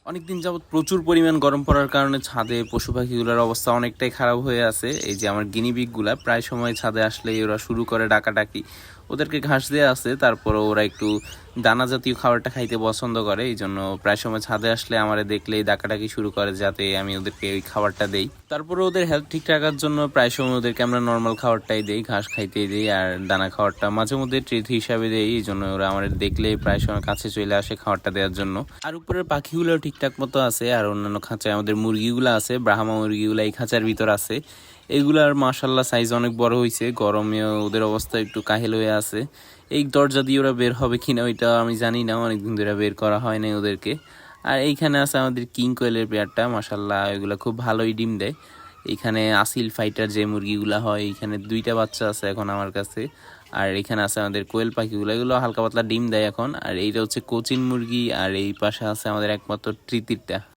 অনেকদিন যাবৎ প্রচুর পরিমাণ গরম পড়ার কারণে ছাদে পশু পাখিগুলোর অবস্থা অনেকটাই খারাপ হয়ে আছে। এই যে আমার গিনিপিগগুলা প্রায় সময় ছাদে আসলেই ওরা শুরু করে ডাকাডাকি। ওদেরকে ঘাস দেওয়া আছে, তারপরে ওরা একটু দানা জাতীয় খাবারটা খাইতে পছন্দ করে, এই জন্য প্রায় সময় ছাদে আসলে আমারে দেখলেই ডাকাডাকি শুরু করে যাতে আমি ওদেরকে ওই খাবারটা দেই। তারপরে ওদের হেলথ ঠিক রাখার জন্য প্রায় সময় ওদেরকে আমরা নর্মাল খাবারটাই দেই, ঘাস খাইতেই দিই, আর দানা খাবারটা মাঝে মধ্যে ট্রিট হিসাবে দেই। এই জন্য ওরা আমাদের দেখলেই প্রায় সময় কাছে চলে আসে খাবারটা দেওয়ার জন্য। আর উপরের পাখিগুলো ঠিকঠাক মতো আছে, আর অন্যান্য খাঁচায় আমাদের মুরগিগুলো আছে, ব্রাহ্মা মুরগিগুলো এই খাঁচার ভিতর আছে। এগুলার মাশাল্লাহ সাইজ অনেক বড় হয়েছে, গরমে ওদের অবস্থা একটু কাহিল হয়ে আছে। এই দরজা দিয়ে ওরা বের হবে কিনা ওইটা আমি জানি না, অনেকদিন ধরে বের করা হয় নাই ওদেরকে। আর এইখানে আছে আমাদের কিং কোয়েলের পেয়ারটা, মাশাল্লাহ এগুলো খুব ভালোই ডিম দেয়। এইখানে আসিল ফাইটার যে মুরগিগুলা হয়, এইখানে 2টা বাচ্চা আছে এখন আমার কাছে। আর এখানে আছে আমাদের কোয়েল পাখিগুলো, এগুলো হালকা পাতলা ডিম দেয় এখন। আর এইটা হচ্ছে কোচিন মুরগি, আর এই পাশে আছে আমাদের একমাত্র তৃতীয়টা।